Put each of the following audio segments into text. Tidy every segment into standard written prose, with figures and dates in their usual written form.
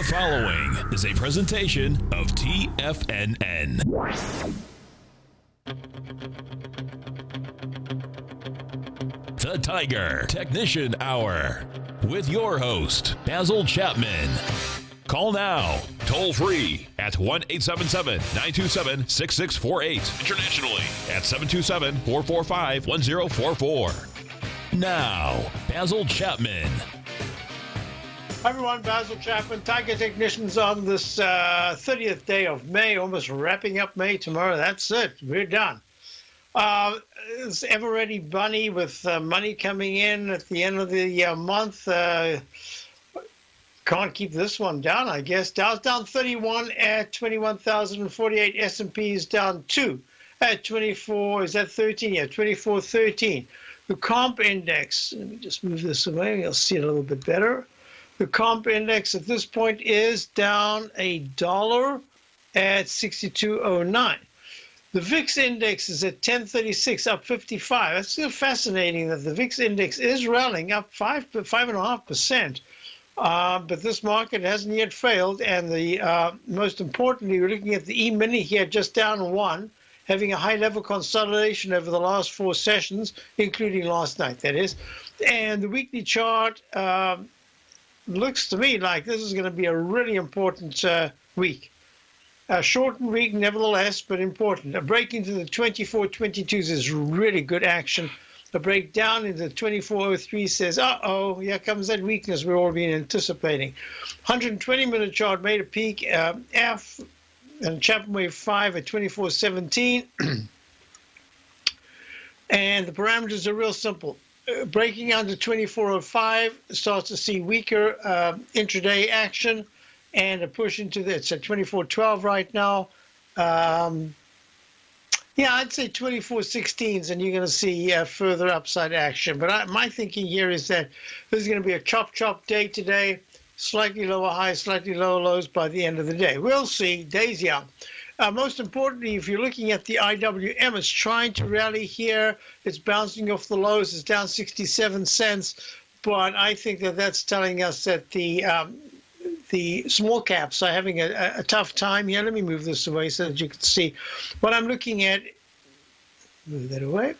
following is a presentation of TFNN. The Tiger Technician Hour with your host, Basil Chapman. Call now, toll free at 1-877-927-6648. Internationally at 727-445-1044. Now, Basil Chapman. Hi everyone, Basil Chapman, Tiger Technicians on this 30th day of May, almost wrapping up May tomorrow. That's it. We're done. It's ever-ready bunny with money coming in at the end of the month. Can't keep this one down, I guess. Dow's down 31 at 21,048. S&P is down 2 at 24. Is that 13? Yeah, 24.13. The comp index, let me just move this away. You'll see it a little bit better. The comp index at this point is down $1 at 62.09. The VIX index is at 1036, up 55. That's still fascinating that the VIX index is rallying up 5.5%. But this market hasn't yet failed. And the most importantly, we're looking at the E-mini here, just down 1, having a high-level consolidation over the last 4 sessions, including last night, that is. And the weekly chart looks to me like this is going to be a really important week. A shortened week, nevertheless, but important. A break into the 24.22s is really good action. A break down into the 24.03 says, uh-oh, here comes that weakness we've all been anticipating. 120-minute chart made a peak, F and Chapman Wave 5 at 24.17. And the parameters are real simple. Breaking under 24.05 starts to see weaker intraday action and a push into this. It's at 24.12 right now. Yeah, I'd say 24.16s, and you're going to see further upside action. But my thinking here is that this is going to be a chop day today, slightly lower highs, slightly lower lows by the end of the day. We'll see. Day's young. Most importantly, if you're looking at the IWM, it's trying to rally here. It's bouncing off the lows. It's down 67 cents. But I think that that's telling us that the small caps are having a tough time here. Let me move this away so that you can see. What I'm looking at, move that away,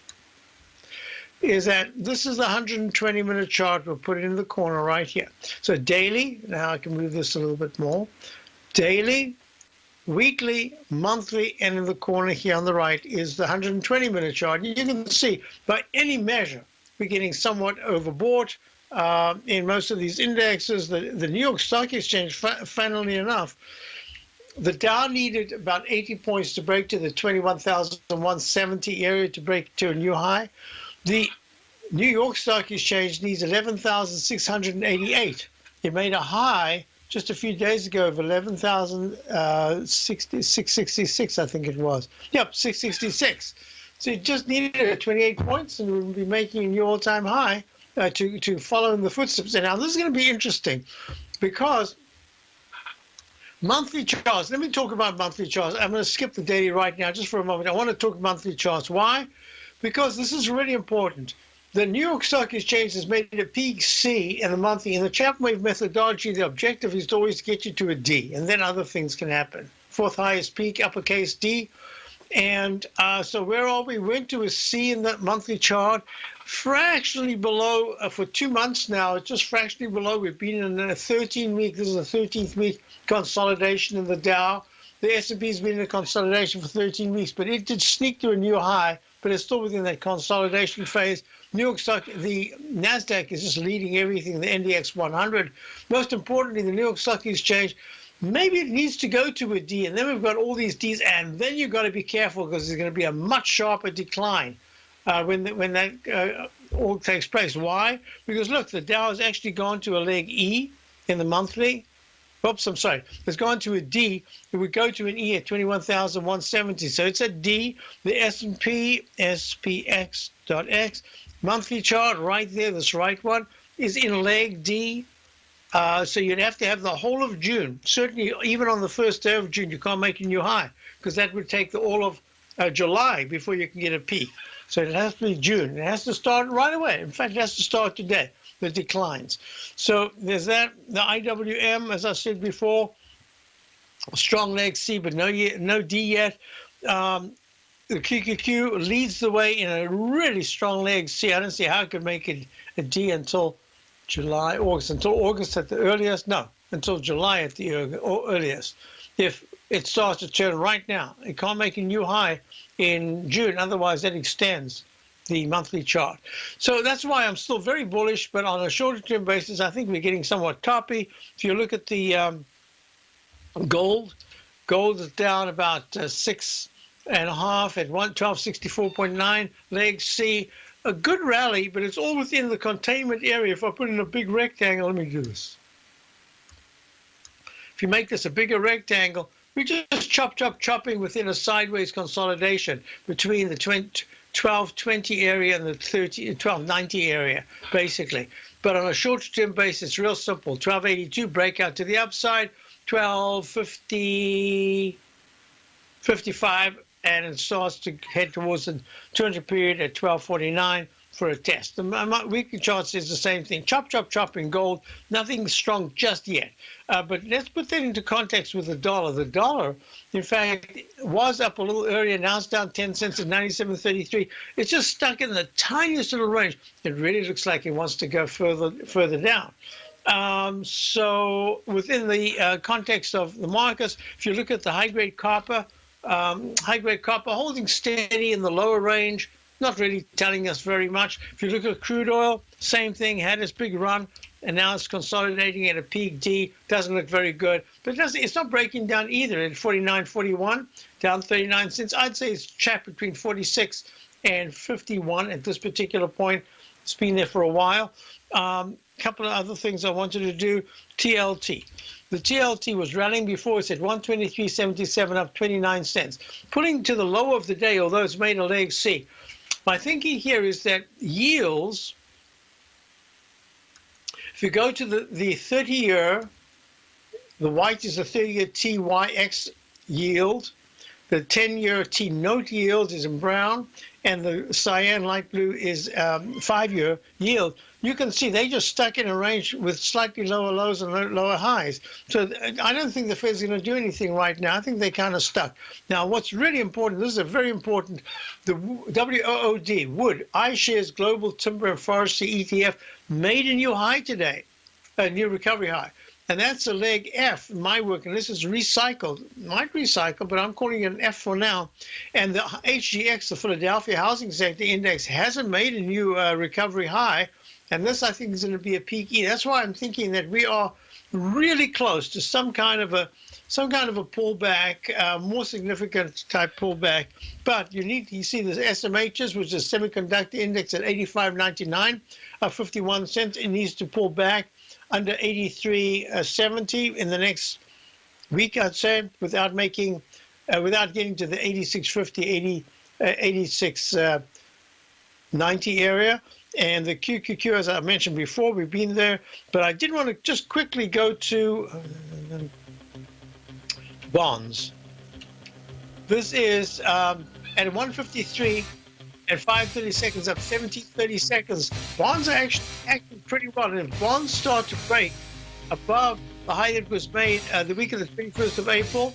is that this is the 120-minute chart. We'll put it in the corner right here. So daily, now I can move this a little bit more. Daily, weekly, monthly, and in the corner here on the right is the 120-minute chart. You can see by any measure, we're getting somewhat overbought. In most of these indexes, the New York Stock Exchange, funnily enough, the Dow needed about 80 points to break to the 21,170 area to break to a new high. The New York Stock Exchange needs 11,688. It made a high just a few days ago of 11,666, I think it was. Yep, 666. So it just needed 28 points and we'll be making a new all-time high. To follow in the footsteps. And now this is going to be interesting because monthly charts, let me talk about monthly charts. I'm going to skip the daily right now just for a moment. I want to talk monthly charts. Why? Because this is really important. The New York Stock Exchange has made it a peak C in the monthly. In the Chapman Wave methodology, the objective is to always get you to a D, and then other things can happen. Fourth highest peak, uppercase D. And so where are we? We went to a C in that monthly chart, fractionally below for 2 months now. It's just fractionally below. We've been in a 13-week, this is the 13th week consolidation in the Dow. The S&P has been in a consolidation for 13 weeks, but it did sneak to a new high, but it's still within that consolidation phase. New York Stock, the NASDAQ is just leading everything, the NDX 100. Most importantly, the New York Stock Exchange, maybe it needs to go to a D, and then we've got all these Ds, and then you've got to be careful because there's going to be a much sharper decline when that all takes place. Why? Because look, the Dow has actually gone to a leg E in the monthly. Oops, I'm sorry. It's gone to a D. It would go to an E at 21,170. So it's a D. The S&P, SPX.X, monthly chart right there, this right one, is in leg D. So you'd have to have the whole of June. Certainly, even on the first day of June, you can't make a new high because that would take all of July before you can get a peak. So it has to be June. It has to start right away. In fact, it has to start today, the declines. So there's that. The IWM, as I said before, strong leg C, but no D yet. The QQQ leads the way in a really strong leg C. I don't see how it could make it a D until July, August. Until August at the earliest? No, until July at the earliest. If it starts to turn right now, it can't make a new high in June. Otherwise, that extends the monthly chart. So that's why I'm still very bullish, but on a shorter term basis, I think we're getting somewhat toppy. If you look at the gold is down about 6.5 at 1264.9, leg C. A good rally, but it's all within the containment area. If I put in a big rectangle, let me do this. If you make this a bigger rectangle, we just chopping within a sideways consolidation between the 1220 area and the 1290 area, basically. But on a short-term basis, it's real simple. 1282 breakout to the upside, 1250, 55, and it starts to head towards the 200 period at 1249 for a test. The weekly chart says the same thing. Chop in gold. Nothing strong just yet. But let's put that into context with the dollar. The dollar, in fact, was up a little earlier. Now it's down 10 cents at 97.33. It's just stuck in the tiniest little range. It really looks like it wants to go further down. So within the context of the markets, if you look at the high-grade copper holding steady in the lower range, not really telling us very much. If you look at crude oil, same thing, had its big run, and now it's consolidating at a peak D. Doesn't look very good, but it's not breaking down either at 49.41, down 39 cents. I'd say it's trapped between 46 and 51 at this particular point. It's been there for a while. Couple of other things I wanted to do. TLT. The TLT was rallying before. It's at 123.77, up 29 cents. Pulling to the low of the day, although it's made a leg C. My thinking here is that yields, if you go to the 30-year, the white is the 30-year TYX yield, the 10-year T-note yield is in brown, and the cyan light blue is 5-year yield. You can see they just stuck in a range with slightly lower lows and lower highs. So I don't think the Fed's going to do anything right now. I think they kind of stuck. Now, what's really important, this is a very important, the WOOD, Wood, iShares Global Timber and Forestry ETF, made a new high today, a new recovery high. And that's a leg F in my work, and this is recycled. Might recycle, but I'm calling it an F for now. And the HGX, the Philadelphia Housing Sector Index, hasn't made a new recovery high. And this, I think, is going to be a peak E. That's why I'm thinking that we are really close to some kind of a pullback, more significant type pullback. But you see the SMHs, which is semiconductor index at 85.99, 51 cents. It needs to pull back under 83.70 in the next week, I'd say, without getting to the 86.50, 86.90 area. And the QQQ, as I mentioned before, we've been there. But I did want to just quickly go to bonds. This is at 153 at 5:30 seconds, up 17.30 seconds. Bonds are actually acting pretty well. And if bonds start to break above the high that was made the week of the 21st of April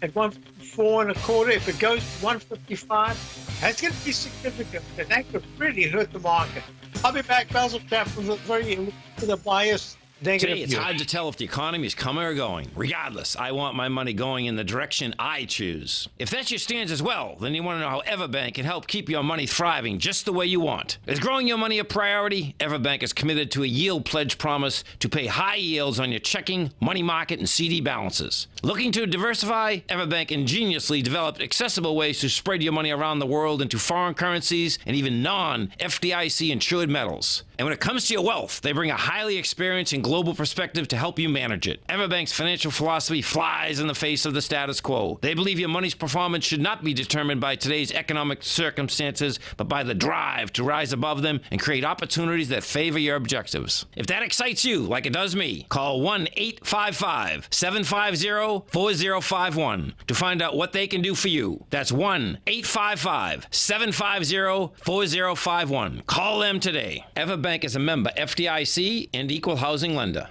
at 154.25, if it goes to 155, that's going to be significant. And that could really hurt the market. I'll be back, Basil Chapman, with a biased negative Today, it's view. hard to tell if the economy is coming or going. Regardless, I want my money going in the direction I choose. If that's your stance as well, then you want to know how Everbank can help keep your money thriving just the way you want. Is growing your money a priority? Everbank is committed to a yield pledge promise to pay high yields on your checking, money market, and CD balances. Looking to diversify? Everbank ingeniously developed accessible ways to spread your money around the world into foreign currencies and even non-FDIC insured metals. And when it comes to your wealth, they bring a highly experienced and global perspective to help you manage it. Everbank's financial philosophy flies in the face of the status quo. They believe your money's performance should not be determined by today's economic circumstances, but by the drive to rise above them and create opportunities that favor your objectives. If that excites you, like it does me, call 1-855-750-4051 to find out what they can do for you. That's 1-855-750-4051. Call them today. Everbank is a member FDIC and equal housing lender.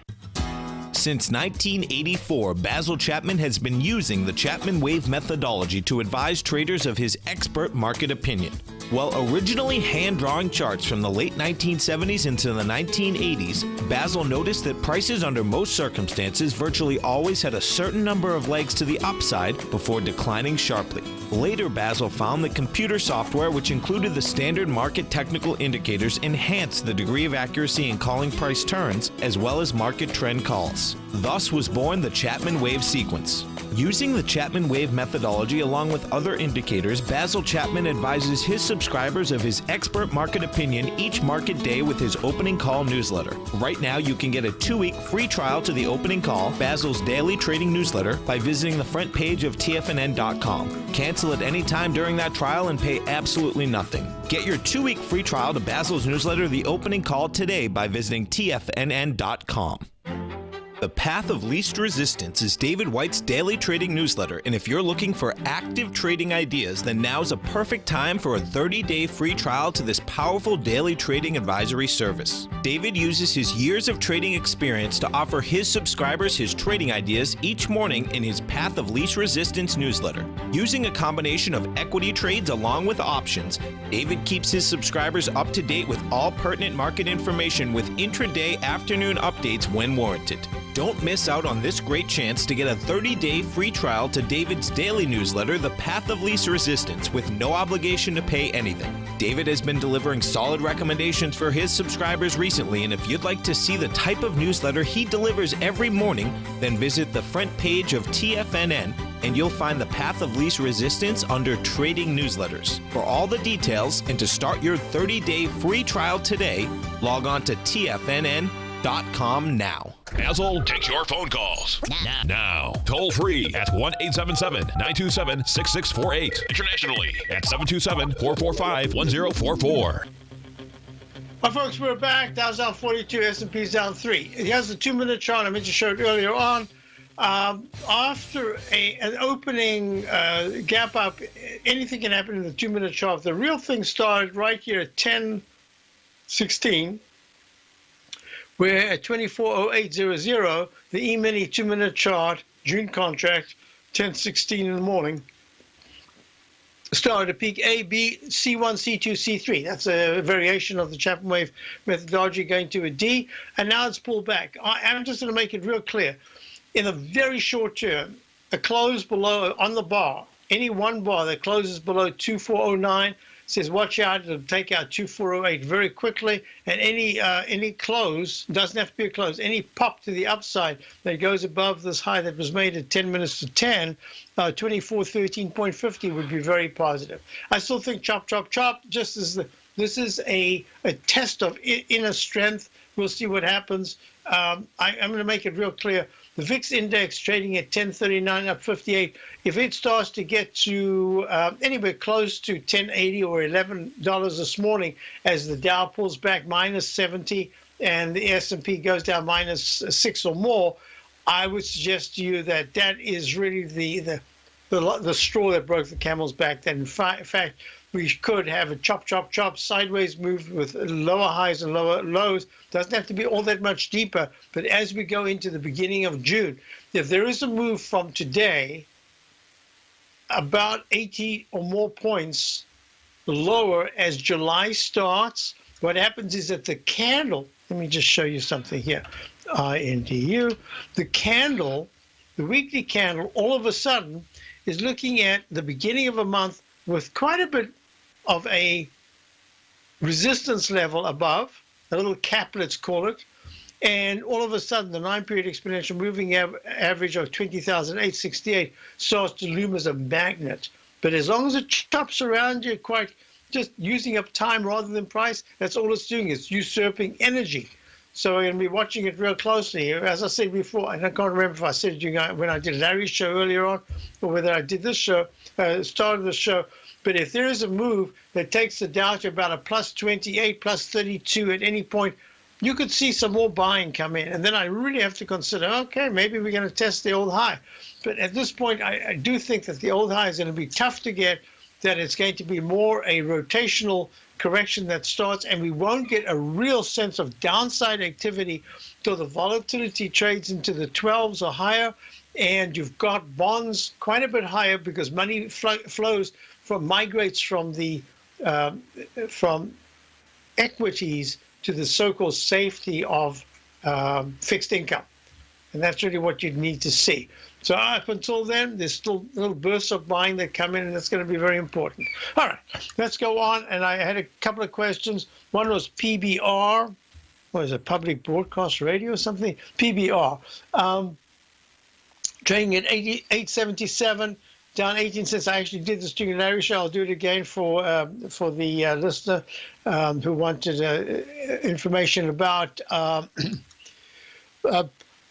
Since 1984, Basil Chapman has been using the Chapman Wave methodology to advise traders of his expert market opinion. While originally hand-drawing charts from the late 1970s into the 1980s, Basil noticed that prices under most circumstances virtually always had a certain number of legs to the upside before declining sharply. Later, Basil found that computer software, which included the standard market technical indicators, enhanced the degree of accuracy in calling price turns as well as market trend calls. Thus was born the Chapman Wave sequence. Using the Chapman Wave methodology along with other indicators, Basil Chapman advises his subscribers of his expert market opinion each market day with his opening call newsletter. Right now, you can get a 2-week free trial to the opening call, Basil's daily trading newsletter, by visiting the front page of TFNN.com. Cancel at any time during that trial and pay absolutely nothing. Get your 2-week free trial to Basil's newsletter, The Opening Call, today by visiting TFNN.com. The Path of Least Resistance is David White's daily trading newsletter, and if you're looking for active trading ideas, then now's a perfect time for a 30-day free trial to this powerful daily trading advisory service. David uses his years of trading experience to offer his subscribers his trading ideas each morning in his Path of Least Resistance newsletter. Using a combination of equity trades along with options, David keeps his subscribers up to date with all pertinent market information with intraday afternoon updates when warranted. Don't miss out on this great chance to get a 30-day free trial to David's daily newsletter, The Path of Least Resistance, with no obligation to pay anything. David has been delivering solid recommendations for his subscribers recently, and if you'd like to see the type of newsletter he delivers every morning, then visit the front page of TFNN and you'll find the Path of Least Resistance under Trading Newsletters. For all the details and to start your 30-day free trial today, log on to TFNN.com now. Basil takes your phone calls. Now. Toll free at 1-877-927-6648. Internationally at 727-445-1044. Well, folks, we're back. Dow's down 42, S&P's down 3. Here's the 2-minute chart I mentioned showed earlier on. After an opening gap up, anything can happen in the 2-minute chart. The real thing started right here at 10:16. We're at 24:08:00, the E-mini 2-minute chart, June contract, 10:16 in the morning. Started at peak A, B, C1, C2, C3. That's a variation of the Chapman Wave methodology going to a D, and now it's pulled back. I'm just going to make it real clear. In the very short term, a close below on the bar, any one bar that closes below 2409 says watch out, it'll take out 2408 very quickly, and any close, doesn't have to be a close, any pop to the upside that goes above this high that was made at 10 minutes to 10, 2413.50 would be very positive. I still think chop, chop, chop, just as this is a test of inner strength. We'll see what happens. I'm going to make it real clear. The VIX index trading at 1039 up 58. If it starts to get to anywhere close to 1080 or $11 this morning, as the Dow pulls back -70 and the S&P goes down -6 or more, I would suggest to you that that is really the straw that broke the camel's back. That in fact we could have a chop, chop, chop sideways move with lower highs and lower lows. Doesn't have to be all that much deeper, but as we go into the beginning of June, if there is a move from today about 80 or more points lower as July starts, what happens is that the candle, let me just show you something here, INDU, the candle, the weekly candle, all of a sudden is looking at the beginning of a month with quite a bit of a resistance level above, a little cap, let's call it, and all of a sudden the 9-period exponential moving average of 20,868 starts to loom as a magnet. But as long as it chops around you quite just using up time rather than price. That's all it's doing. It's usurping energy. So we're going to be watching it real closely. As I said before, and I can't remember if I said it when I did Larry's show earlier on, or whether I did this show, started the show. But if there is a move that takes the Dow to about a plus 28, plus 32 at any point, you could see some more buying come in. And then I really have to consider, okay, maybe we're going to test the old high. But at this point, I do think that the old high is going to be tough to get, that it's going to be more a rotational correction that starts, and we won't get a real sense of downside activity till the volatility trades into the 12s or higher, and you've got bonds quite a bit higher because money migrates from the from equities to the so-called safety of fixed income, and that's really what you'd need to see. So up until then, there's still little bursts of buying that come in, and that's going to be very important. All right, let's go on. And I had a couple of questions. One was PBR. What is it, Public Broadcast Radio or something? PBR. Trading at 877, down 18 cents. I actually did this during Larry's show. I'll do it again for the listener who wanted information about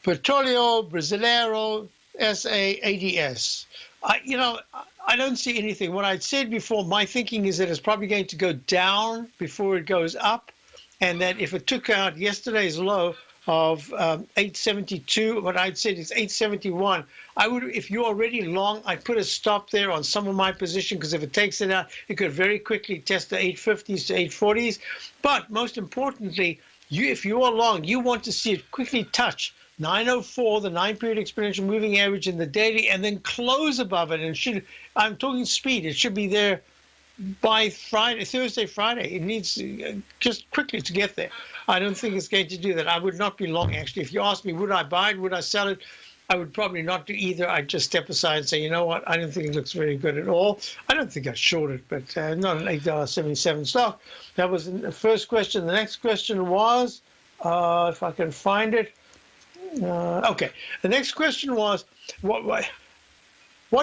Petróleo Brasileiro SAADS. I don't see anything. What I'd said before, my thinking is that it's probably going to go down before it goes up, and that if it took out yesterday's low of 872, what I'd said is 871. I would, if you're already long, I'd put a stop there on some of my position, because if it takes it out, it could very quickly test the 850s to 840s. But most importantly, if you are long, you want to see it quickly touch 904, the 9-period exponential moving average in the daily, and then close above it. And I'm talking speed. It should be there by Thursday, Friday. It needs just quickly to get there. I don't think it's going to do that. I would not be long, actually. If you ask me, would I buy it, would I sell it, I would probably not do either. I'd just step aside and say, you know what, I don't think it looks very good at all. I don't think I'd short it, but not an $8.77 stock. That was the first question. The next question was, if I can find it, okay. The next question was, what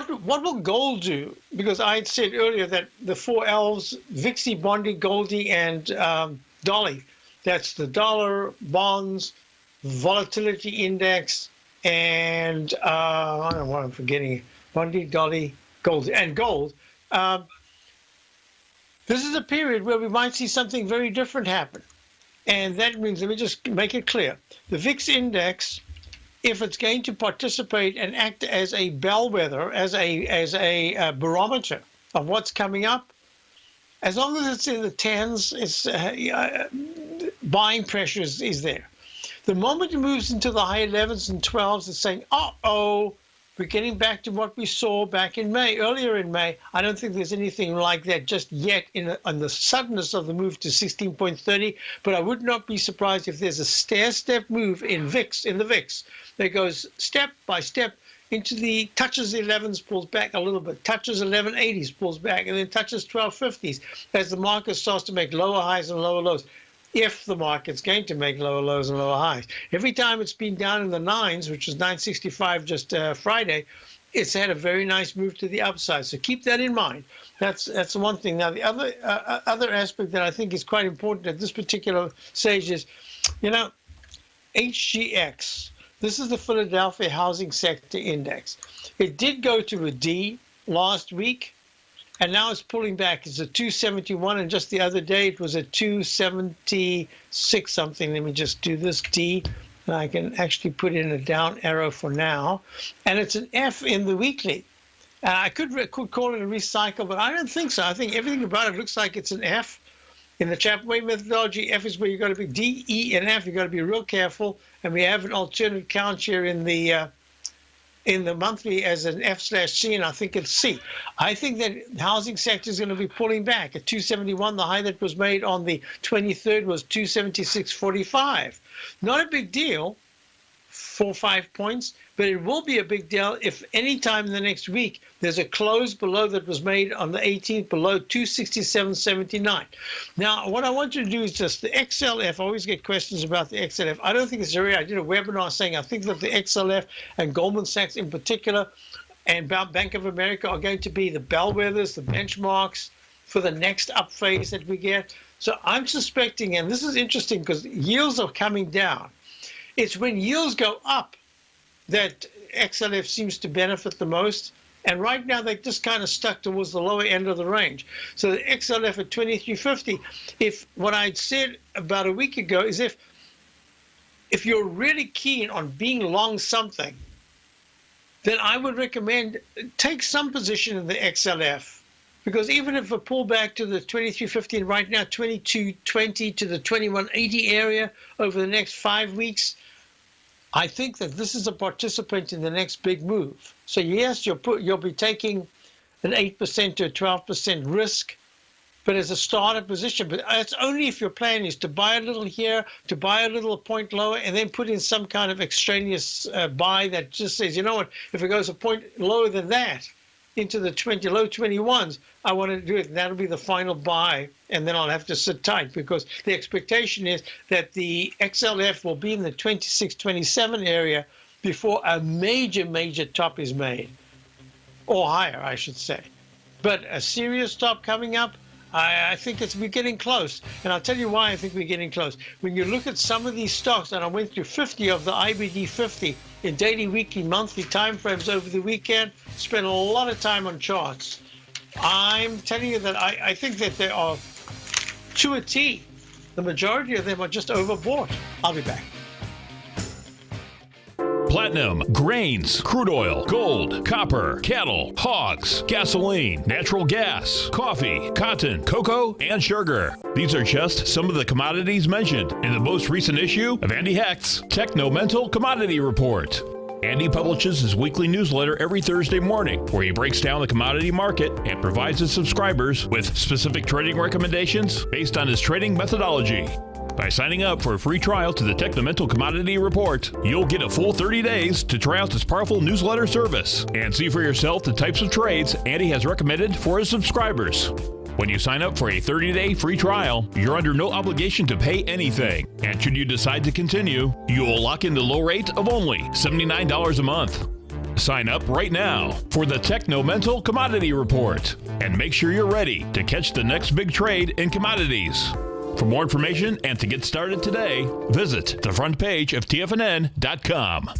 will gold do? Because I had said earlier that the four L's, VIXI, Bondi, Goldie, and Dolly, that's the dollar, bonds, volatility index, and I don't know what I'm forgetting. Bondi, Dolly, Goldie, and gold. This is a period where we might see something very different happen. And that means, let me just make it clear, the VIX index, if it's going to participate and act as a bellwether, as a barometer of what's coming up, as long as it's in the 10s, it's buying pressure is there. The moment it moves into the high 11s and 12s, it's saying, uh-oh, we're getting back to what we saw back in May, earlier in May. I don't think there's anything like that just yet on the suddenness of the move to 16.30, but I would not be surprised if there's a stair-step move in the VIX that goes step by step into the touches the 11s, pulls back a little bit, touches 1180s, pulls back, and then touches 1250s as the market starts to make lower highs and lower lows. If the market's going to make lower lows and lower highs. Every time it's been down in the 9s, which was 965 just Friday, it's had a very nice move to the upside. So keep that in mind. That's the one thing. Now, the other aspect that I think is quite important at this particular stage is, HGX. This is the Philadelphia Housing Sector Index. It did go to a D last week, and now it's pulling back. It's a 271, and just the other day it was a 276 something. Let me just do this D, and I can actually put in a down arrow for now. And it's an F in the weekly. I could call it a recycle, but I don't think so. I think everything about it looks like it's an F. In the Chapman Wave methodology, F is where you've got to be D, E, and F. You've got to be real careful. And we have an alternate count here in the monthly as an F/C, and I think it's C. I think that the housing sector is going to be pulling back at 271. The high that was made on the 23rd was 276.45. Not a big deal, 4 or 5 points, but it will be a big deal if any time in the next week there's a close below that was made on the 18th below 267.79. Now, what I want you to do is just the XLF. I always get questions about the XLF. I don't think it's area. I did a webinar saying I think that the XLF and Goldman Sachs in particular and Bank of America are going to be the bellwethers, the benchmarks, for the next up phase that we get. So I'm suspecting, and this is interesting because yields are coming down. It's when yields go up that XLF seems to benefit the most. And right now, they're just kind of stuck towards the lower end of the range. So the XLF at 23.50, if what I'd said about a week ago is if you're really keen on being long something, then I would recommend take some position in the XLF. Because even if a pullback to the 23.50 and right now 22.20 to the 21.80 area over the next 5 weeks, I think that this is a participant in the next big move. So yes, you'll be taking an 8% to a 12% risk, but as a starter position. But it's only if your plan is to buy a little here, to buy a little point lower, and then put in some kind of extraneous buy that just says, you know what, if it goes a point lower than that, into the low 21s, I want to do it. That'll be the final buy, and then I'll have to sit tight because the expectation is that the XLF will be in the 26, 27 area before a major top is made, or higher, I should say. But a serious top coming up, I think we're getting close. And I'll tell you why I think we're getting close. When you look at some of these stocks, and I went through 50 of the IBD 50 in daily, weekly, monthly timeframes over the weekend, spent a lot of time on charts. I'm telling you that I think that there are, to a T, the majority of them are just overbought. I'll be back. Platinum, grains, crude oil, gold, copper, cattle, hogs, gasoline, natural gas, coffee, cotton, cocoa, and sugar. These are just some of the commodities mentioned in the most recent issue of Andy Hecht's Technomental Commodity Report. Andy publishes his weekly newsletter every Thursday morning, where he breaks down the commodity market and provides his subscribers with specific trading recommendations based on his trading methodology. By signing up for a free trial to the Technomental Commodity Report, you'll get a full 30 days to try out this powerful newsletter service and see for yourself the types of trades Andy has recommended for his subscribers. When you sign up for a 30-day free trial, you're under no obligation to pay anything. And should you decide to continue, you will lock in the low rate of only $79 a month. Sign up right now for the Technomental Commodity Report and make sure you're ready to catch the next big trade in commodities. For more information and to get started today, visit the front page of TFNN.com.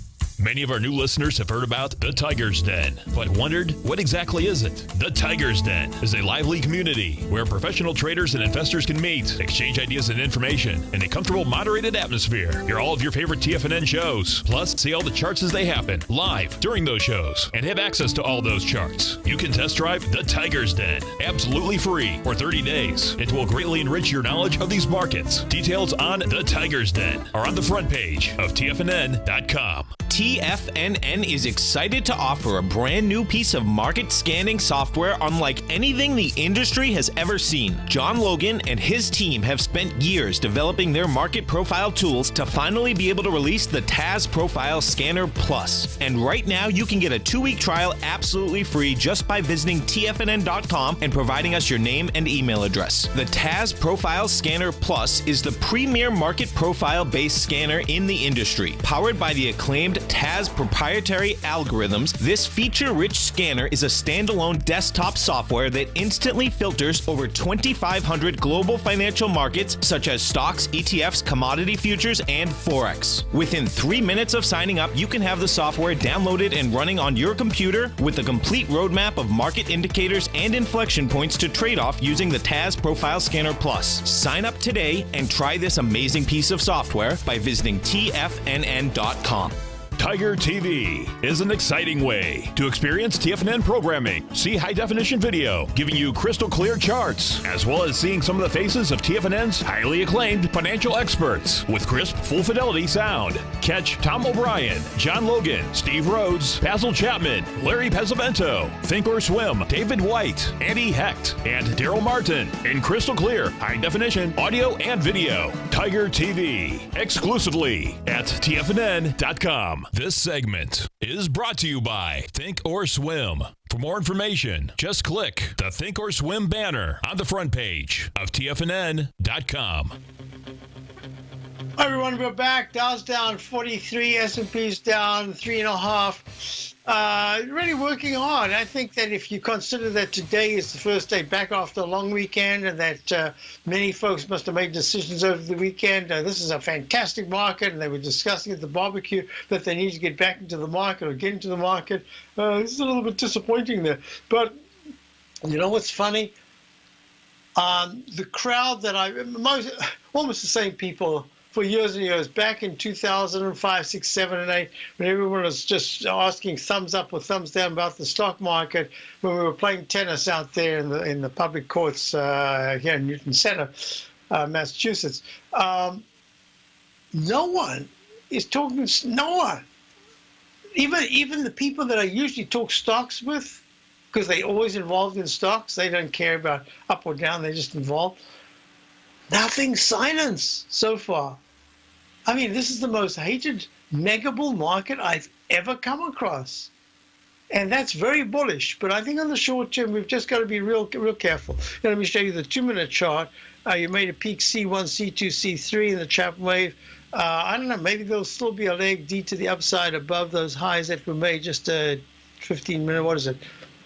Many of our new listeners have heard about the Tiger's Den, but wondered, what exactly is it? The Tiger's Den is a lively community where professional traders and investors can meet, exchange ideas and information in a comfortable, moderated atmosphere. Hear all of your favorite TFNN shows, plus see all the charts as they happen live during those shows, and have access to all those charts. You can test drive the Tiger's Den absolutely free for 30 days. It will greatly enrich your knowledge of these markets. Details on the Tiger's Den are on the front page of TFNN.com. TFNN is excited to offer a brand new piece of market scanning software unlike anything the industry has ever seen. John Logan and his team have spent years developing their market profile tools to finally be able to release the TAS Profile Scanner Plus. And right now you can get a 2-week trial absolutely free just by visiting TFNN.com and providing us your name and email address. The TAS Profile Scanner Plus is the premier market profile based scanner in the industry. Powered by the acclaimed TAS proprietary algorithms, this feature-rich scanner is a standalone desktop software that instantly filters over 2,500 global financial markets such as stocks, ETFs, commodity futures, and Forex. Within 3 minutes of signing up, you can have the software downloaded and running on your computer with a complete roadmap of market indicators and inflection points to trade off using the TAS Profile Scanner Plus. Sign up today and try this amazing piece of software by visiting TFNN.com. Tiger TV is an exciting way to experience TFNN programming. See high-definition video, giving you crystal clear charts, as well as seeing some of the faces of TFNN's highly acclaimed financial experts with crisp, full-fidelity sound. Catch Tom O'Brien, John Logan, Steve Rhodes, Basil Chapman, Larry Pesavento, Think or Swim, David White, Andy Hecht, and Daryl Martin in crystal clear, high-definition audio and video. Tiger TV, exclusively at TFNN.com. This segment is brought to you by Think or Swim. For more information, just click the Think or Swim banner on the front page of TFNN.com. Hi everyone, we're back. Dow's down 43, S&P's down 3.5. Really working hard. I think that if you consider that today is the first day back after a long weekend, and that many folks must have made decisions over the weekend, this is a fantastic market, and they were discussing at the barbecue that they need to get back into the market or get into the market. This is a little bit disappointing there. But you know what's funny? The crowd that almost the same people for years and years, back in 2005, 6, 7, and 8, when everyone was just asking thumbs up or thumbs down about the stock market, when we were playing tennis out there in the public courts here in Newton Center, Massachusetts, no one is talking. No one, even the people that I usually talk stocks with, because they're always involved in stocks. They don't care about up or down. They're just involved. Nothing, silence so far. I mean, this is the most hated mega bull market I've ever come across. And that's very bullish. But I think on the short term, we've just got to be real careful. Now, let me show you the 2-minute chart. You made a peak C1, C2, C3 in the Chapman Wave. I don't know, maybe there'll still be a leg D to the upside above those highs that were made just 15 minutes, what is it,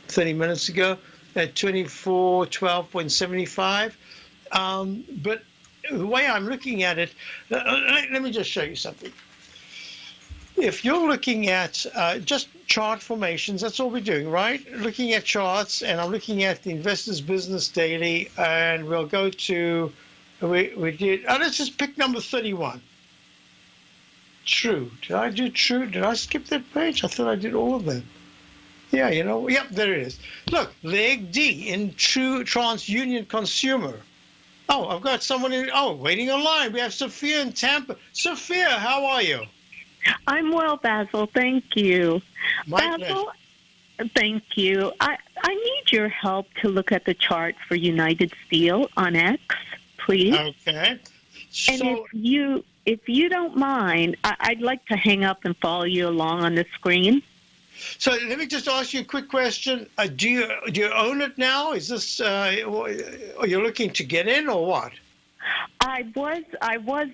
30 minutes ago at 2412.75. But the way I'm looking at it, let me just show you something. If you're looking at just chart formations, that's all we're doing, right? Looking at charts, and I'm looking at the Investors Business Daily, and we'll go to, let's just pick number 31. True. Did I do true? Did I skip that page? I thought I did all of them. Yeah, yep, there it is. Look, leg D in True TransUnion Consumer. Oh, I've got someone waiting online. We have Sophia in Tampa. Sophia, how are you? I'm well, Basil. Thank you. My Basil, thank you. I need your help to look at the chart for United Steel on X, please. Okay. And if you don't mind, I'd like to hang up and follow you along on the screen. So let me just ask you a quick question. Do you own it now? Is this are you looking to get in or what? I was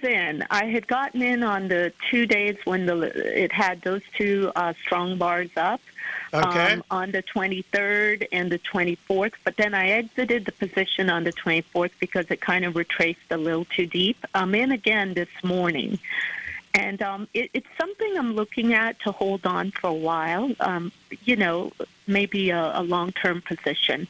in. I had gotten in on the 2 days when it had those two strong bars up. Okay. On the 23rd and the 24th, but then I exited the position on the 24th because it kind of retraced a little too deep. I'm in again this morning. And it's something I'm looking at to hold on for a while, maybe a long-term position.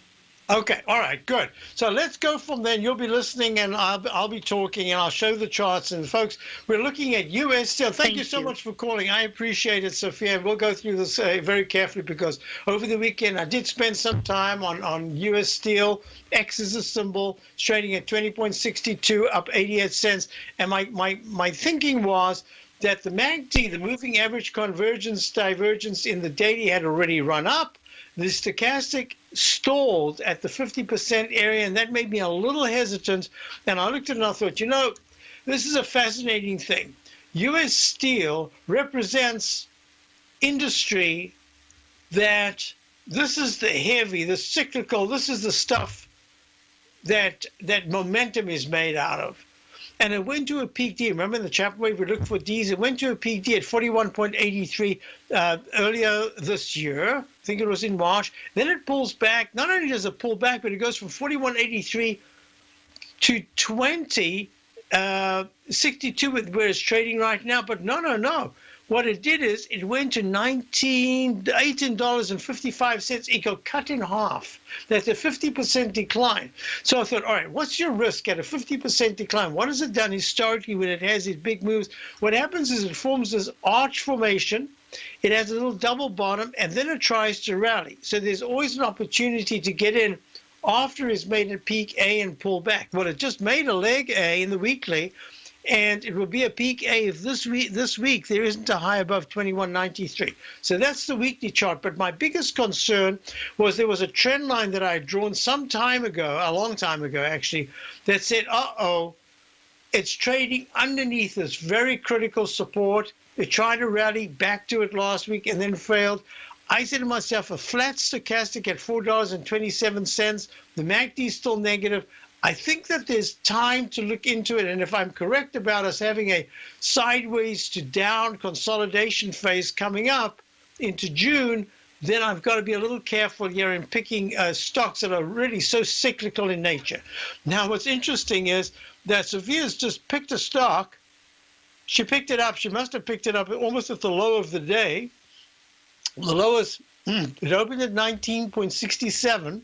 Okay, all right, good. So let's go from there. You'll be listening, and I'll be talking, and I'll show the charts. And folks, we're looking at U.S. Steel. Thank you so much for calling. I appreciate it, Sophia. We'll go through this very carefully because over the weekend I did spend some time on U.S. Steel. X is a symbol, it's trading at 20.62, up 88 cents. And my thinking was that the MACD, the moving average divergence in the daily had already run up. The stochastic stalled at the 50% area, and that made me a little hesitant. And I looked at it and I thought, this is a fascinating thing. U.S. Steel represents industry that this is the heavy, the cyclical, this is the stuff that momentum is made out of. And it went to a peak D. Remember in the Chapman Wave, we looked for Ds. It went to a peak D at 41.83 earlier this year. I think it was in March. Then it pulls back. Not only does it pull back, but it goes from 41.83 to 20.62 where it's trading right now. But no. What it did is it went to $18.55. It got cut in half. That's a 50% decline. So I thought, all right, what's your risk at a 50% decline? What has it done historically when it has these big moves? What happens is it forms this arch formation. It has a little double bottom, and then it tries to rally. So there's always an opportunity to get in after it's made a peak A and pull back. Well, it just made a leg A in the weekly, and it will be a peak A if this week there isn't a high above 21.93. So that's the weekly chart. But my biggest concern was there was a trend line that I had drawn some time ago, a long time ago actually, that said, it's trading underneath this very critical support. It tried to rally back to it last week and then failed. I said to myself, a flat stochastic at $4.27. The MACD is still negative. I think that there's time to look into it. And if I'm correct about us having a sideways to down consolidation phase coming up into June, then I've got to be a little careful here in picking stocks that are really so cyclical in nature. Now, what's interesting is that Sophia's just picked a stock. She picked it up. She must have picked it up almost at the low of the day. The lowest, it opened at 19.67.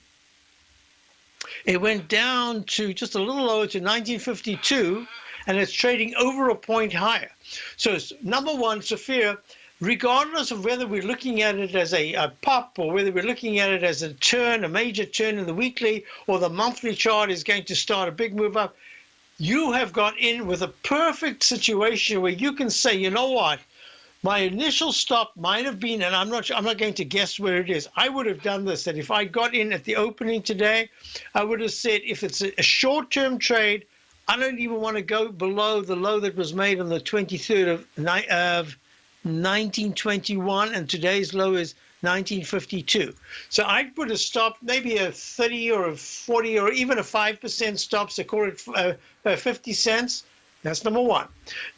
It went down to just a little lower to 1952, and it's trading over a point higher. So number one, Sophia, regardless of whether we're looking at it as a pop or whether we're looking at it as a turn, a major turn in the weekly, or the monthly chart is going to start a big move up, you have got in with a perfect situation where you can say, you know what, my initial stop might have been, and I'm not going to guess where it is. I would have done this, that if I got in at the opening today, I would have said, if it's a short-term trade, I don't even want to go below the low that was made on the 23rd of 1921, and today's low is 1952. So I put a stop, maybe a 30 or a 40 or even a 5% stop, so call it 50 cents. That's number one.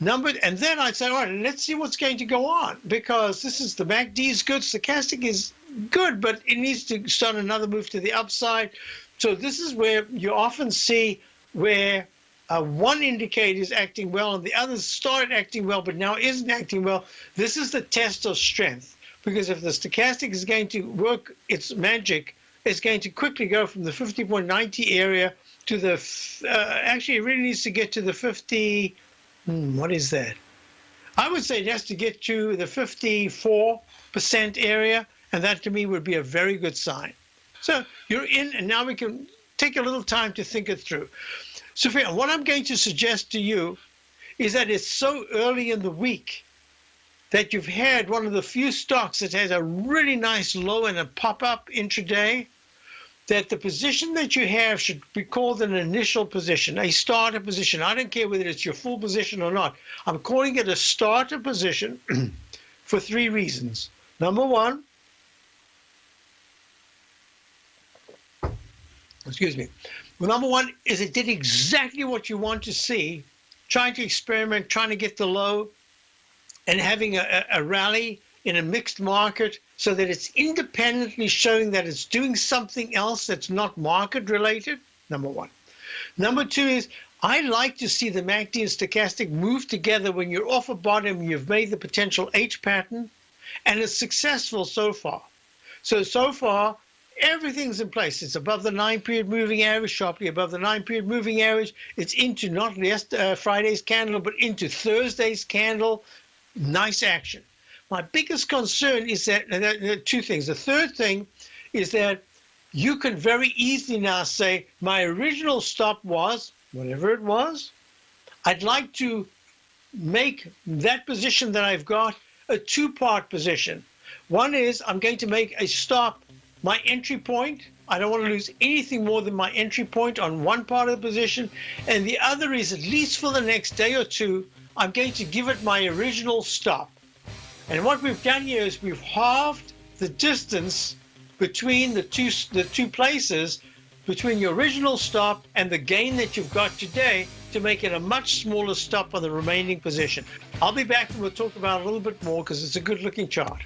And then I'd say, all right, let's see what's going to go on, because this is the MACD is good, stochastic is good, but it needs to start another move to the upside. So this is where you often see where one indicator is acting well and the others started acting well, but now isn't acting well. This is the test of strength, because if the stochastic is going to work its magic, it's going to quickly go from the 50.90 area to the, actually it really needs to get to the 50, what is that? I would say it has to get to the 54% area, and that to me would be a very good sign. So you're in, and now we can take a little time to think it through. Sophia, what I'm going to suggest to you is that it's so early in the week that you've had one of the few stocks that has a really nice low and a pop-up intraday, that the position that you have should be called an initial position, a starter position. I don't care whether it's your full position or not. I'm calling it a starter position for three reasons. Number one, number one is it did exactly what you want to see, trying to experiment, trying to get the low, and having a rally in a mixed market so that it's independently showing that it's doing something else that's not market related, number one. Number two is I like to see the MACD and stochastic move together when you're off a bottom, you've made the potential H pattern, and it's successful so far. So far, everything's in place. It's above the 9-period moving average, sharply above the 9-period moving average. It's into not Friday's candle, but into Thursday's candle. Nice action. My biggest concern is that there are two things. The third thing is that you can very easily now say, my original stop was, whatever it was, I'd like to make that position that I've got a two-part position. One is I'm going to make a stop, my entry point. I don't want to lose anything more than my entry point on one part of the position. And the other is, at least for the next day or two, I'm going to give it my original stop. And what we've done here is we've halved the distance between the two places, between your original stop and the gain that you've got today, to make it a much smaller stop on the remaining position. I'll be back and we'll talk about it a little bit more because it's a good looking chart.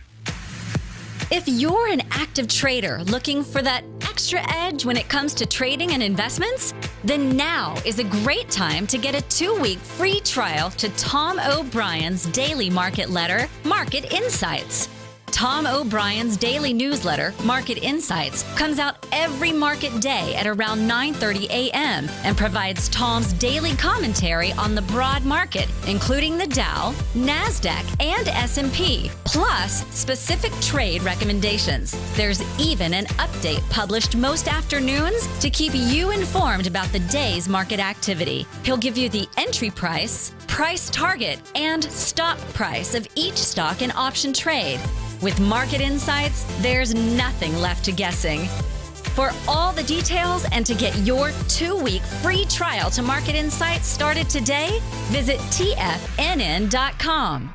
If you're an active trader looking for that extra edge when it comes to trading and investments, then now is a great time to get a 2-week free trial to Tom O'Brien's daily market letter, Market Insights. Tom O'Brien's daily newsletter, Market Insights, comes out every market day at around 9:30 a.m. and provides Tom's daily commentary on the broad market, including the Dow, NASDAQ, and S&P, plus specific trade recommendations. There's even an update published most afternoons to keep you informed about the day's market activity. He'll give you the entry price, price target, and stop price of each stock and option trade. With Market Insights, there's nothing left to guessing. For all the details and to get your 2-week free trial to Market Insights started today, visit TFNN.com.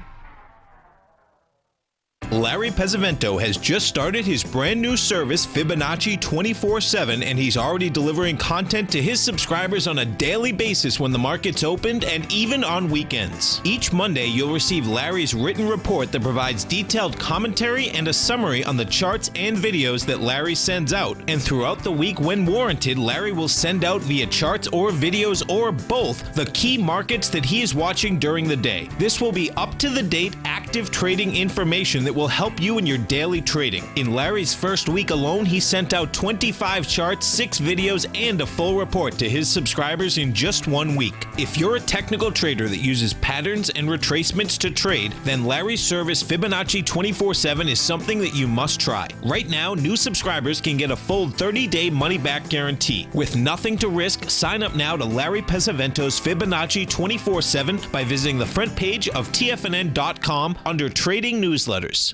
Larry Pesavento has just started his brand new service, Fibonacci 24/7, and he's already delivering content to his subscribers on a daily basis when the market's opened and even on weekends. Each Monday, you'll receive Larry's written report that provides detailed commentary and a summary on the charts and videos that Larry sends out. And throughout the week, when warranted, Larry will send out via charts or videos or both the key markets that he is watching during the day. This will be up-to-the-date, active trading information that will help you in your daily trading. In Larry's first week alone, he sent out 25 charts, 6 videos, and a full report to his subscribers in just 1 week. If you're a technical trader that uses patterns and retracements to trade, then Larry's service Fibonacci 24/7 is something that you must try. Right now, new subscribers can get a full 30-day money-back guarantee. With nothing to risk, sign up now to Larry Pesavento's Fibonacci 24/7 by visiting the front page of TFNN.com under Trading Newsletters.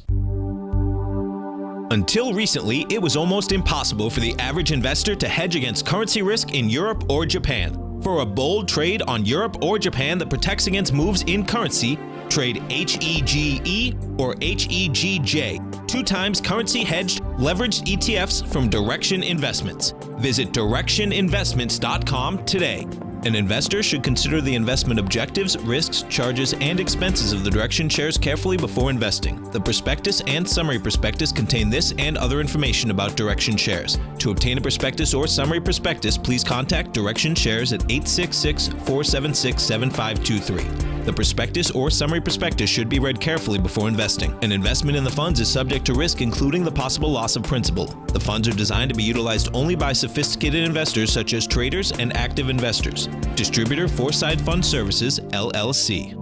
Until recently, it was almost impossible for the average investor to hedge against currency risk in Europe or Japan. For a bold trade on Europe or Japan that protects against moves in currency, trade HEGE or HEGJ, 2 times currency hedged leveraged ETFs from Direction Investments. Visit directioninvestments.com today. An investor should consider the investment objectives, risks, charges, and expenses of the Direction shares carefully before investing. The prospectus and summary prospectus contain this and other information about Direction shares. To obtain a prospectus or summary prospectus, please contact Direction shares at 866-476-7523. The prospectus or summary prospectus should be read carefully before investing. An investment in the funds is subject to risk, including the possible loss of principal. The funds are designed to be utilized only by sophisticated investors such as traders and active investors. Distributor Foreside Fund Services, LLC.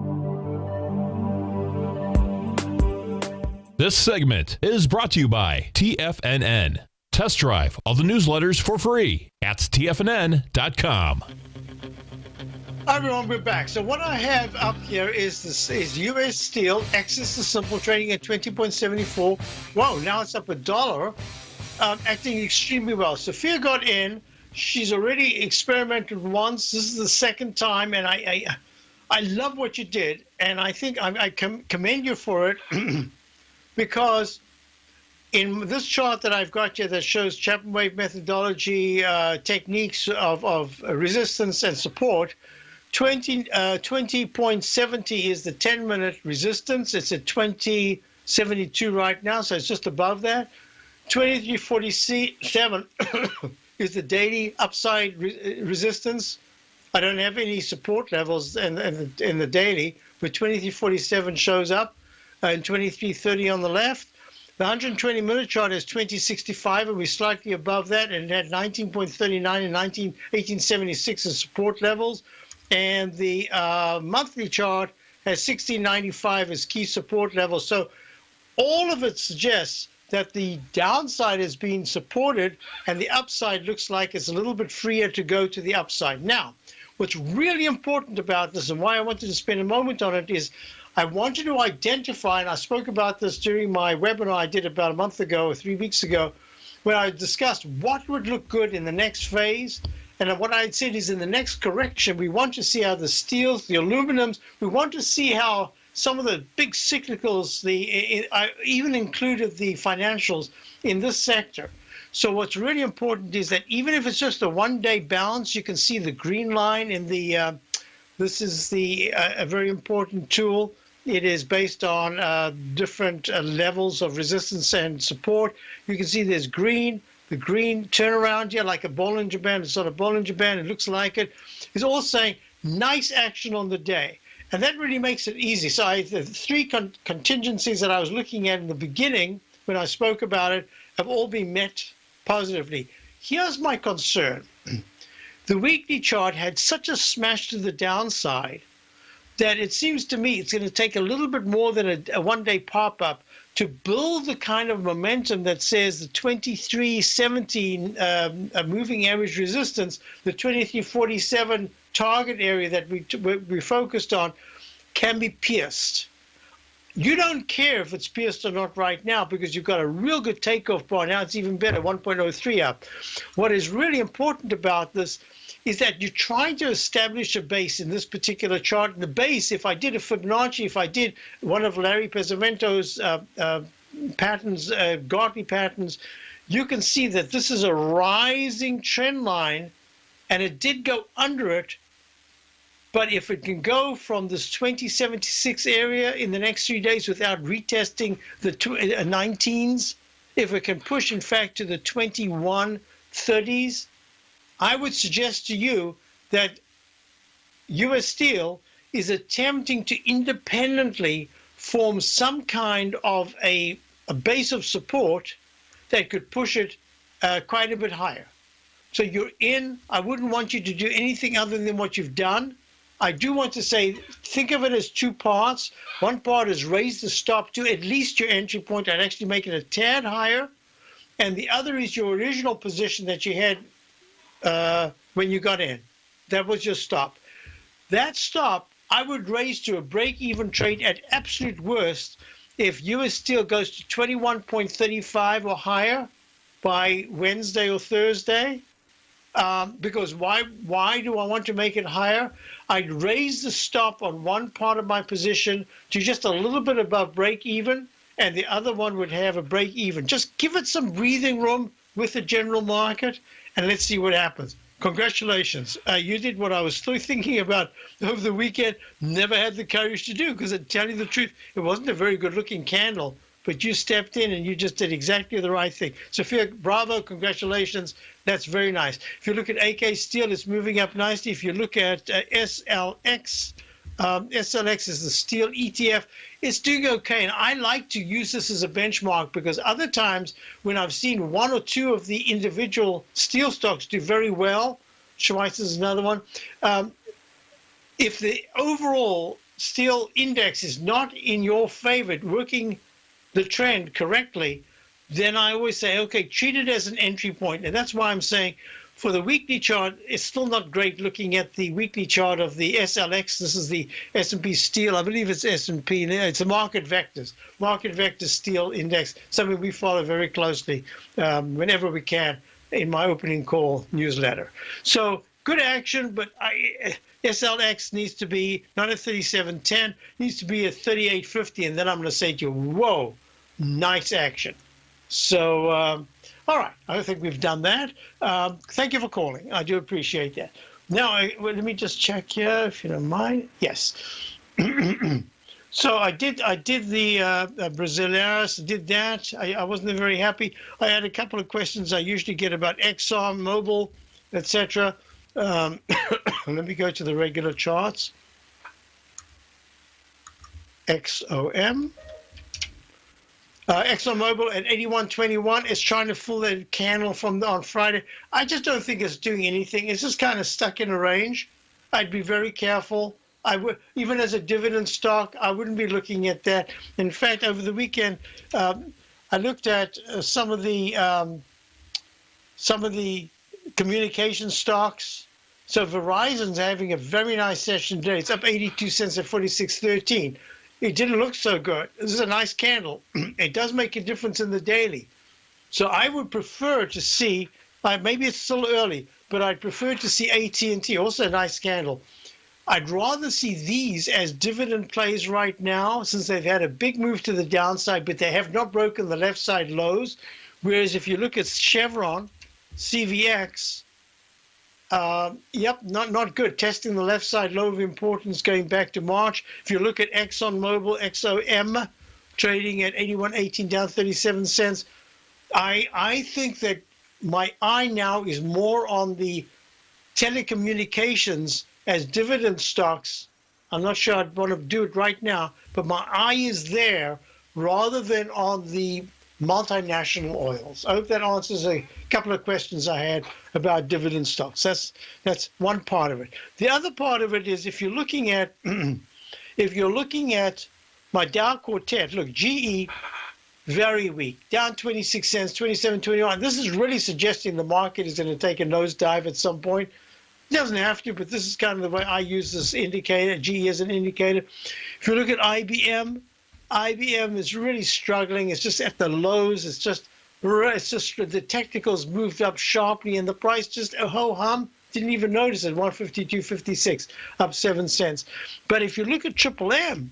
This segment is brought to you by TFNN. Test drive all the newsletters for free at TFNN.com. Hi everyone, we're back. So what I have up here is U.S. Steel, access to simple trading at 20.74. Whoa, now it's up $1, acting extremely well. Sophia got in. She's already experimented once. This is the second time, and I love what you did, and I think I commend you for it because in this chart that I've got here that shows Chapman Wave methodology, techniques of resistance and support, 20.70 is the 10-minute resistance. It's at 20.72 right now, so it's just above that. 23.47 is the daily upside resistance. I don't have any support levels in the daily, but 23.47 shows up, and 23.30 on the left. The 120-minute chart is 20.65, and we're slightly above that, and it had 19.39 and 18.76 as support levels. And the monthly chart has 16.95 as key support levels. So all of it suggests that the downside is being supported and the upside looks like it's a little bit freer to go to the upside. Now, what's really important about this and why I wanted to spend a moment on it is I wanted to identify, and I spoke about this during my webinar I did about a month ago or 3 weeks ago, where I discussed what would look good in the next phase. And what I had said is in the next correction, we want to see how the steels, the aluminums, we want to see how some of the big cyclicals, I even included the financials in this sector. So what's really important is that even if it's just a one-day bounce, you can see the green line in the, this is a very important tool. It is based on different levels of resistance and support. You can see there's green. The green turnaround here, like a Bollinger Band, it's not a Bollinger Band, it looks like it, is all saying nice action on the day. And that really makes it easy. So the 3 contingencies that I was looking at in the beginning when I spoke about it have all been met positively. Here's my concern. The weekly chart had such a smash to the downside that it seems to me it's going to take a little bit more than a one-day pop-up to build the kind of momentum that says the 23.70 moving average resistance, the 23.47 target area that we focused on can be pierced. You don't care if it's pierced or not right now because you've got a real good takeoff bar. Now it's even better, 1.03 up. What is really important about this is that you're trying to establish a base in this particular chart. And the base, if I did a Fibonacci, if I did one of Larry Pesavento's patterns, Gartley patterns, you can see that this is a rising trend line, and it did go under it. But if it can go from this 2076 area in the next 3 days without retesting the 19s, if it can push, in fact, to the 2130s, I would suggest to you that U.S. Steel is attempting to independently form some kind of a base of support that could push it quite a bit higher. So you're in. I wouldn't want you to do anything other than what you've done. I do want to say, think of it as two parts. One part is raise the stop to at least your entry point and actually make it a tad higher. And the other is your original position that you had when you got in. That was your stop. That stop, I would raise to a break-even trade at absolute worst if U.S. Steel goes to 21.35 or higher by Wednesday or Thursday. Because why do I want to make it higher? I'd raise the stop on one part of my position to just a little bit above break even, and the other one would have a break even. Just give it some breathing room with the general market, and let's see what happens. Congratulations. You did what I was still thinking about over the weekend. Never had the courage to do, because to tell you the truth, it wasn't a very good looking candle, but you stepped in and you just did exactly the right thing. Sophia, bravo, congratulations. That's very nice. If you look at AK Steel, it's moving up nicely. If you look at SLX, SLX is the steel ETF. It's doing okay, and I like to use this as a benchmark because other times when I've seen one or two of the individual steel stocks do very well, Schweiz is another one, if the overall steel index is not in your favor, working the trend correctly, then I always say, okay, treat it as an entry point. And that's why I'm saying for the weekly chart, it's still not great looking at the weekly chart of the SLX. This is the S&P Steel. I believe it's S&P. It's a market vectors steel index, something we follow very closely whenever we can in my opening call newsletter. So good action, but SLX needs to be not at 37.10, needs to be at 38.50. And then I'm going to say to you, whoa, nice action. So, all right, I think we've done that. Thank you for calling. I do appreciate that. Now, let me just check here, if you don't mind. Yes. So I did the Brasileiros, did that. I wasn't very happy. I had a couple of questions I usually get about Exxon, Mobil, etc. Let me go to the regular charts. XOM. ExxonMobil at 81.21 is trying to fill that candle from on Friday. I just don't think it's doing anything. It's just kind of stuck in a range. I'd be very careful. I would, even as a dividend stock, I wouldn't be looking at that. In fact, over the weekend, I looked at some of the communication stocks. So Verizon's having a very nice session today. It's up 82 cents at 46.13. It didn't look so good. This is a nice candle. It does make a difference in the daily. So I would prefer to see, maybe it's still early, but I'd prefer to see AT&T, also a nice candle. I'd rather see these as dividend plays right now, since they've had a big move to the downside, but they have not broken the left side lows. Whereas if you look at Chevron, CVX, not good. Testing the left side low of importance going back to March. If you look at ExxonMobil, XOM, trading at 81.18, down 37 cents. I think that my eye now is more on the telecommunications as dividend stocks. I'm not sure I'd want to do it right now, but my eye is there rather than on the multinational oils. I hope that answers a couple of questions I had about dividend stocks. That's one part of it. The other part of it is if you're looking at my Dow Quartet, look, GE very weak, down 26 cents, 27.21. This is really suggesting the market is going to take a nosedive at some point. It doesn't have to, but this is kind of the way I use this indicator, GE as an indicator. If you look at IBM is really struggling. It's just at the lows. It's just the technicals moved up sharply, and the price just ho-hum. Didn't even notice it. 152.56, up 7 cents. But if you look at Triple M,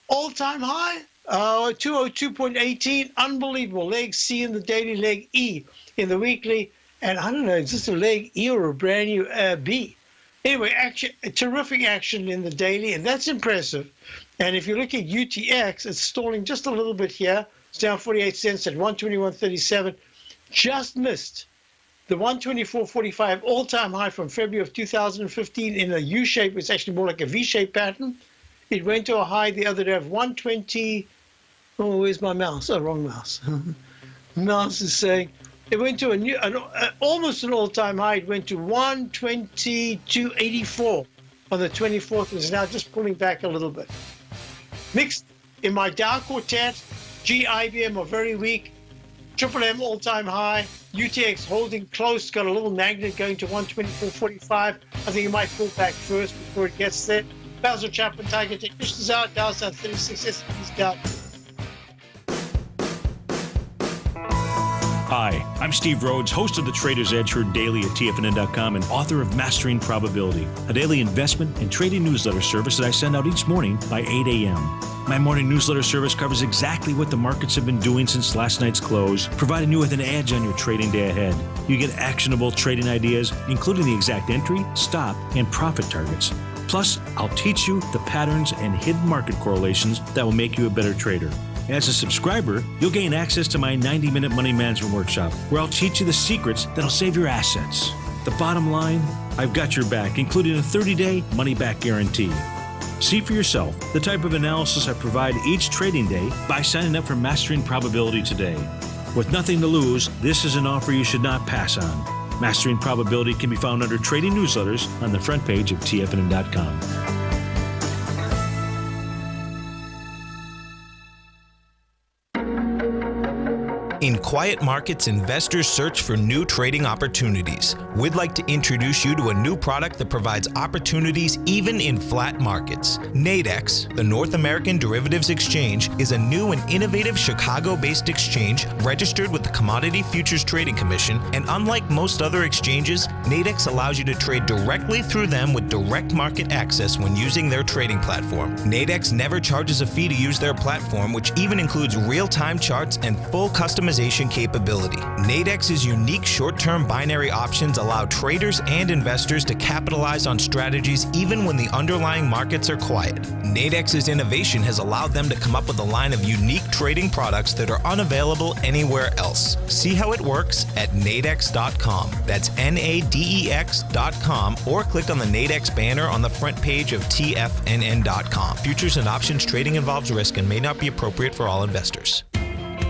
all-time high. 202.18, unbelievable. Leg C in the daily, leg E in the weekly. And I don't know, is this a leg E or a brand new B? Anyway, terrific action in the daily, and that's impressive. And if you look at UTX, it's stalling just a little bit here. It's down 48 cents at 121.37. Just missed the 124.45 all-time high from February of 2015 in a U shape. It's actually more like a V-shaped pattern. It went to a high the other day of 120. Oh, where's my mouse? Oh, wrong mouse. Mouse is saying it went to almost an all-time high. It went to 122.84 on the 24th. It's now just pulling back a little bit. Mixed in my Dow quartet, IBM are very weak. Triple M all-time high. UTX holding close, got a little magnet going to 124.45. I think it might pull back first before it gets there. Basil Chapman, Tiger Technicians out. Dow's down 36. S&P's down. Hi, I'm Steve Rhodes, host of the Trader's Edge heard daily at TFNN.com and author of Mastering Probability, a daily investment and trading newsletter service that I send out each morning by 8 a.m. My morning newsletter service covers exactly what the markets have been doing since last night's close, providing you with an edge on your trading day ahead. You get actionable trading ideas, including the exact entry, stop, and profit targets. Plus, I'll teach you the patterns and hidden market correlations that will make you a better trader. As a subscriber, you'll gain access to my 90-minute money management workshop, where I'll teach you the secrets that'll save your assets. The bottom line, I've got your back, including a 30-day money-back guarantee. See for yourself the type of analysis I provide each trading day by signing up for Mastering Probability today. With nothing to lose, this is an offer you should not pass on. Mastering Probability can be found under Trading Newsletters on the front page of TFNN.com. In quiet markets, investors search for new trading opportunities. We'd like to introduce you to a new product that provides opportunities even in flat markets. Nadex, the North American Derivatives Exchange, is a new and innovative Chicago-based exchange registered with the Commodity Futures Trading Commission, and unlike most other exchanges, Nadex allows you to trade directly through them with direct market access when using their trading platform. Nadex never charges a fee to use their platform, which even includes real-time charts and full customization capability. Nadex's unique short-term binary options allow traders and investors to capitalize on strategies even when the underlying markets are quiet. Nadex's innovation has allowed them to come up with a line of unique trading products that are unavailable anywhere else. See how it works at nadex.com. That's NADEX.com, or click on the Nadex banner on the front page of TFNN.com. Futures and options trading involves risk and may not be appropriate for all investors.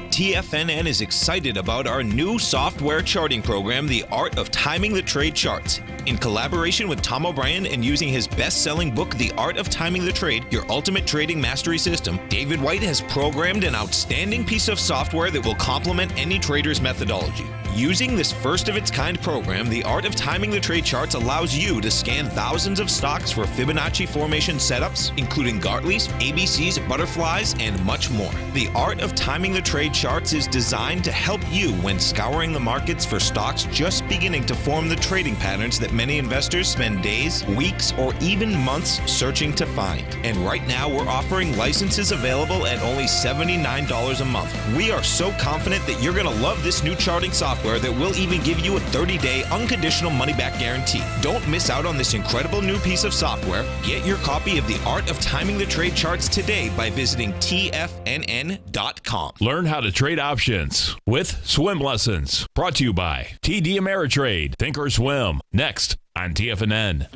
TFNN is excited about our new software charting program, The Art of Timing the Trade Charts. In collaboration with Tom O'Brien and using his best-selling book, The Art of Timing the Trade, Your Ultimate Trading Mastery System, David White has programmed an outstanding piece of software that will complement any trader's methodology. Using this first-of-its-kind program, The Art of Timing the Trade Charts allows you to scan thousands of stocks for Fibonacci formation setups, including Gartley's, ABC's, butterflies, and much more. The Art of Timing the Trade Charts is designed to help you when scouring the markets for stocks just beginning to form the trading patterns that many investors spend days, weeks, or even months searching to find. And right now, we're offering licenses available at only $79 a month. We are so confident that you're going to love this new charting software that will even give you a 30-day unconditional money-back guarantee. Don't miss out on this incredible new piece of software. Get your copy of The Art of Timing the Trade Charts today by visiting TFNN.com. Learn how to trade options with Swim Lessons. Brought to you by TD Ameritrade. Think or swim. Next on TFNN.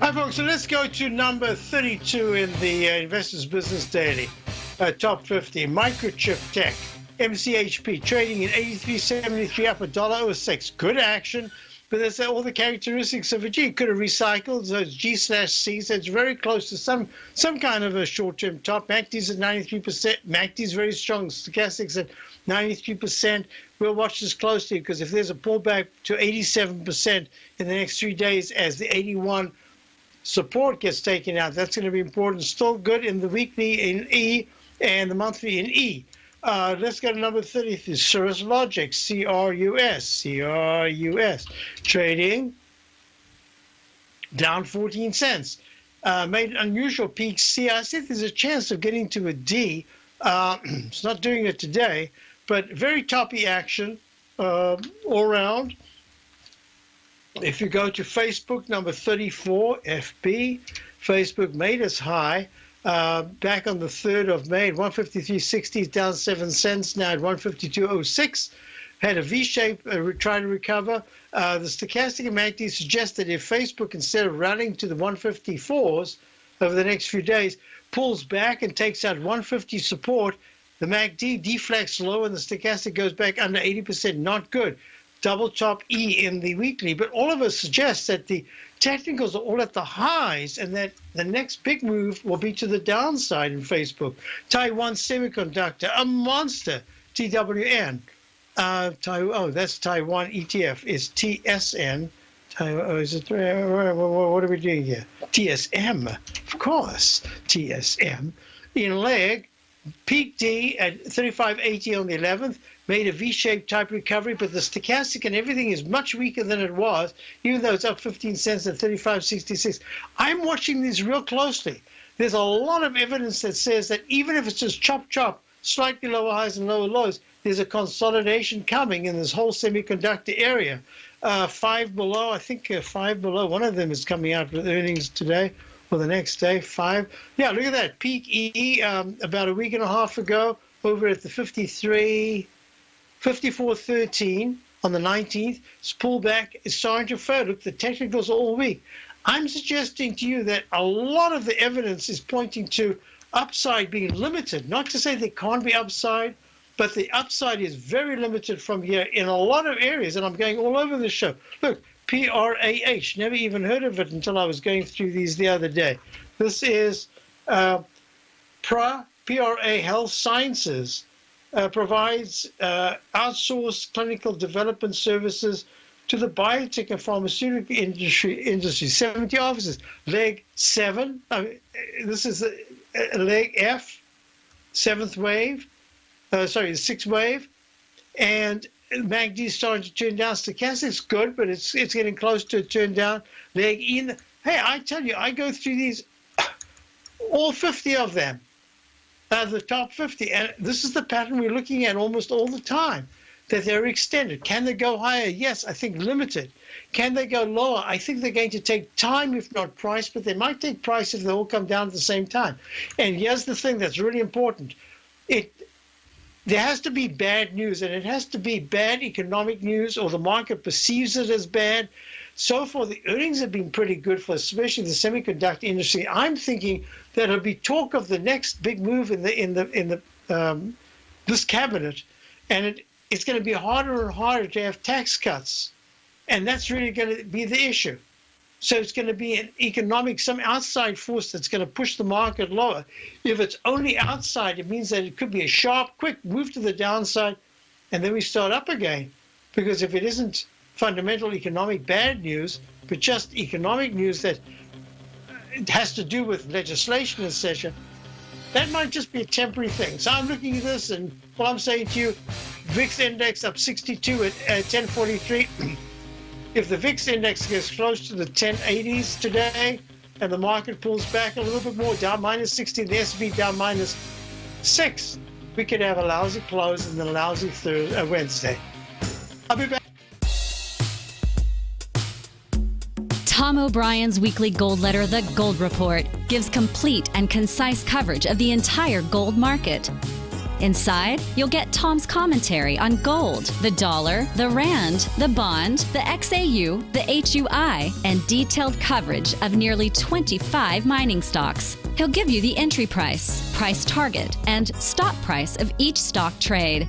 Hi, folks. So let's go to number 32 in the Investors Business Daily. Top 50. Microchip Tech. MCHP trading in 83.73, up $1.06. Good action, but there's all the characteristics of a G. Could have recycled, so it's G/C, so it's very close to some kind of a short-term top. MACD's at 93%. MACD's very strong. Stochastics at 93%. We'll watch this closely, because if there's a pullback to 87% in the next 3 days as the 81 support gets taken out, that's going to be important. Still good in the weekly in E and the monthly in E. Let's go to number 33, Cirrus Logic, CRUS, trading down 14 cents. made an unusual peak C. I think there's a chance of getting to a D. It's not doing it today, but very toppy action all around. If you go to Facebook, number 34, FB, Facebook made its high back on the 3rd of May at 153.60, down 7 cents, now at 152.06. Had a V-shape trying to recover. The stochastic and MACD suggests that if Facebook, instead of rallying to the 154s over the next few days, pulls back and takes out 150 support, the MACD deflects low and the stochastic goes back under 80%. Not good. Double top E in the weekly. But all of us suggest that the technicals are all at the highs and that the next big move will be to the downside in Facebook. Taiwan Semiconductor, a monster, TWN. That's Taiwan ETF. It's TSN. What are we doing here? TSM, of course. TSM. In leg, peak D at 35.80 on the 11th, made a V-shaped type recovery, but the stochastic and everything is much weaker than it was, even though it's up 15 cents at 35.66. I'm watching these real closely. There's a lot of evidence that says that even if it's just chop, slightly lower highs and lower lows, there's a consolidation coming in this whole semiconductor area. 5 below, I think 5 below, one of them is coming out with earnings today or the next day, 5. Yeah, look at that, peak E about a week and a half ago over at the 54.13 on the 19th. It's pulled back, it's starting to fail. Look, the technicals are all weak. I'm suggesting to you that a lot of the evidence is pointing to upside being limited. Not to say there can't be upside, but the upside is very limited from here in a lot of areas, and I'm going all over the show. Look, PRAH, never even heard of it until I was going through these the other day. This is PRA Health Sciences. Provides outsourced clinical development services to the biotech and pharmaceutical industry. 70 offices. Leg 7. This is leg F, 7th wave. The 6th wave. And MACD is starting to turn down. Stochastic's good, but it's getting close to a turn down. Leg E. Hey, I tell you, I go through these, all 50 of them. The top 50, and this is the pattern we're looking at almost all the time, that they're extended. Can they go higher? Yes, I think limited. Can they go lower? I think they're going to take time, if not price, but they might take price if they all come down at the same time. And here's the thing that's really important. There has to be bad news, and it has to be bad economic news, or the market perceives it as bad. So far, the earnings have been pretty good for especially the semiconductor industry. I'm thinking that it'll be talk of the next big move in this cabinet, and it's going to be harder and harder to have tax cuts, and that's really going to be the issue. So it's going to be an economic, some outside force that's going to push the market lower. If it's only outside, it means that it could be a sharp, quick move to the downside, and then we start up again. Because if it isn't fundamental economic bad news, but just economic news that it has to do with legislation, etc., that might just be a temporary thing. So I'm looking at this, and what I'm saying to you, VIX index up 62 at 1043. If the VIX index gets close to the 1080s today, and the market pulls back a little bit more, down minus 60, the S&P down minus 6, we could have a lousy close and a lousy Wednesday. I'll be back. Tom O'Brien's weekly gold letter, The Gold Report, gives complete and concise coverage of the entire gold market. Inside, you'll get Tom's commentary on gold, the dollar, the rand, the bond, the XAU, the HUI, and detailed coverage of nearly 25 mining stocks. He'll give you the entry price, price target, and stop price of each stock trade.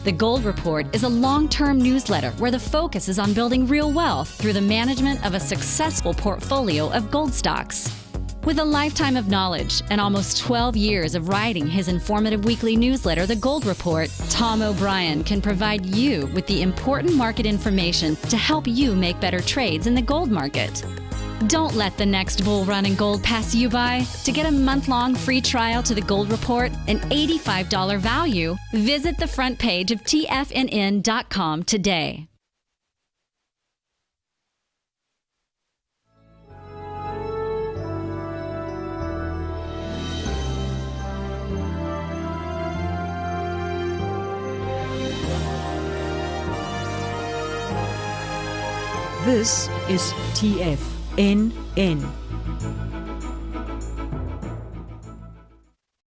The Gold Report is a long-term newsletter where the focus is on building real wealth through the management of a successful portfolio of gold stocks. With a lifetime of knowledge and almost 12 years of writing his informative weekly newsletter, The Gold Report, Tom O'Brien can provide you with the important market information to help you make better trades in the gold market. Don't let the next bull run in gold pass you by. To get a month-long free trial to The Gold Report, an $85 value, visit the front page of TFNN.com today. This is TFNN.